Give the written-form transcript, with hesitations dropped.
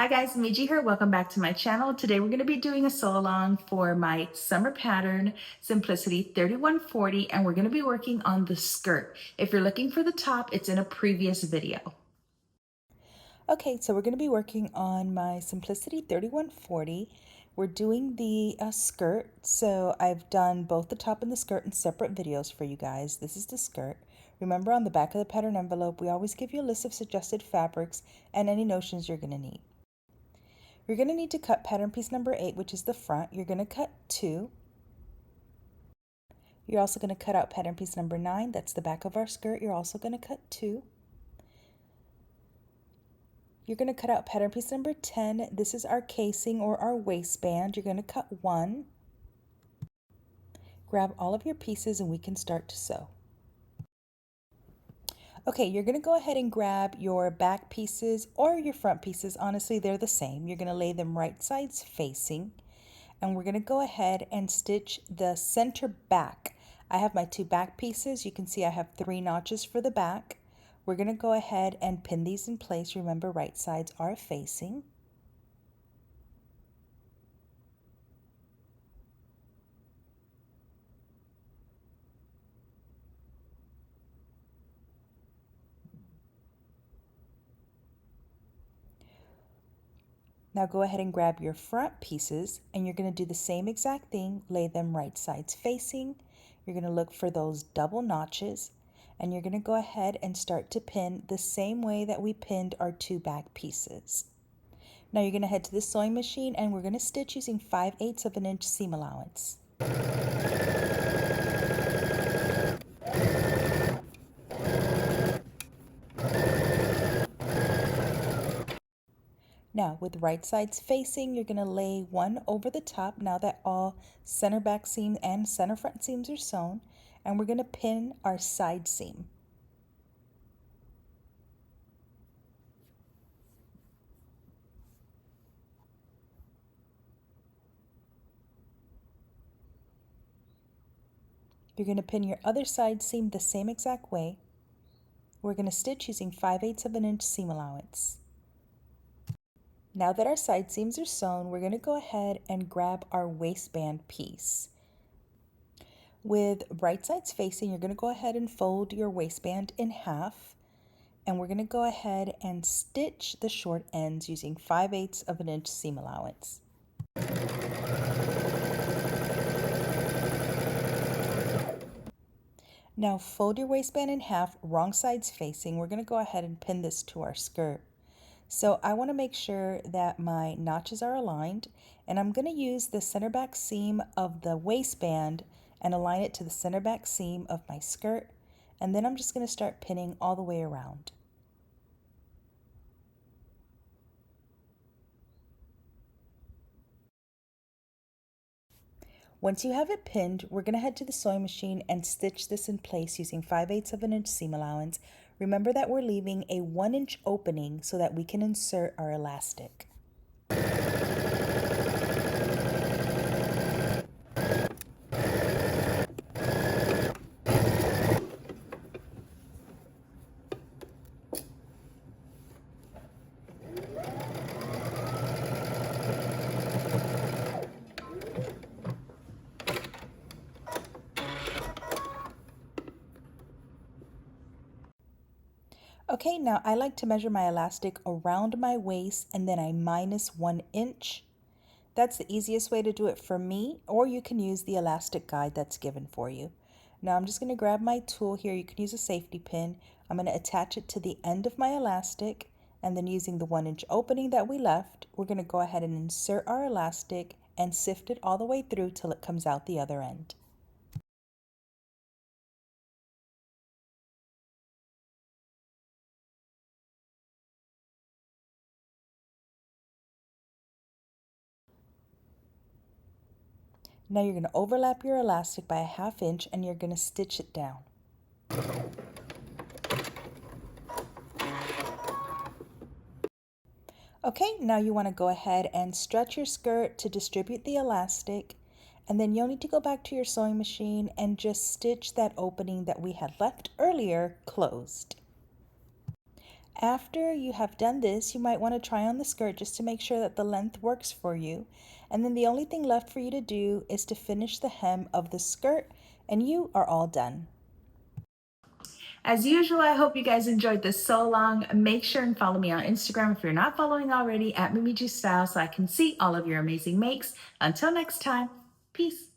Hi guys, Mimi G here. Welcome back to my channel. Today we're going to be doing a sew along for my summer pattern, Simplicity 3140, and we're going to be working on the skirt. If you're looking for the top, it's in a previous video. Okay, so we're going to be working on my Simplicity 3140. We're doing the skirt, so I've done both the top and the skirt in separate videos for you guys. This is the skirt. Remember, on the back of the pattern envelope, we always give you a list of suggested fabrics and any notions you're going to need. You're going to need to cut pattern piece number 8, which is the front. You're going to cut 2. You're also going to cut out pattern piece number 9. That's the back of our skirt. You're also going to cut 2. You're going to cut out pattern piece number 10. This is our casing or our waistband. You're going to cut 1. Grab all of your pieces and we can start to sew. Okay, you're going to go ahead and grab your back pieces or your front pieces. Honestly, they're the same. You're going to lay them right sides facing, and we're going to go ahead and stitch the center back. I have my 2 back pieces. You can see I have 3 notches for the back. We're going to go ahead and pin these in place. Remember, right sides are facing. Now go ahead and grab your front pieces and you're going to do the same exact thing. Lay them right sides facing. You're going to look for those double notches and you're going to go ahead and start to pin the same way that we pinned our 2 back pieces. Now you're going to head to the sewing machine and we're going to stitch using 5/8 of an inch seam allowance. Now with right sides facing, you're going to lay 1 over the top now that all center back seam and center front seams are sewn, and we're going to pin our side seam. You're going to pin your other side seam the same exact way. We're going to stitch using 5/8 of an inch seam allowance. Now that our side seams are sewn, we're going to go ahead and grab our waistband piece. With right sides facing, you're going to go ahead and fold your waistband in half, and we're going to go ahead and stitch the short ends using 5/8 of an inch seam allowance. Now fold your waistband in half, wrong sides facing. We're going to go ahead and pin this to our skirt. So I want to make sure that my notches are aligned, and I'm going to use the center back seam of the waistband and align it to the center back seam of my skirt, and then I'm just going to start pinning all the way around. Once you have it pinned, we're going to head to the sewing machine and stitch this in place using 5/8 of an inch seam allowance. Remember that we're leaving a 1-inch opening so that we can insert our elastic. Okay, now I like to measure my elastic around my waist and then I minus 1 inch. That's the easiest way to do it for me, or you can use the elastic guide that's given for you. Now I'm just going to grab my tool here. You can use a safety pin. I'm going to attach it to the end of my elastic, and then using the 1-inch opening that we left, we're going to go ahead and insert our elastic and sift it all the way through till it comes out the other end. Now you're going to overlap your elastic by a 1/2 inch and you're going to stitch it down. Okay, now you want to go ahead and stretch your skirt to distribute the elastic, and then you'll need to go back to your sewing machine and just stitch that opening that we had left earlier closed. After you have done this, you might want to try on the skirt just to make sure that the length works for you. And then the only thing left for you to do is to finish the hem of the skirt, and you are all done. As usual, I hope you guys enjoyed this sew along. Make sure and follow me on Instagram if you're not following already at Mimi G Style so I can see all of your amazing makes. Until next time, peace.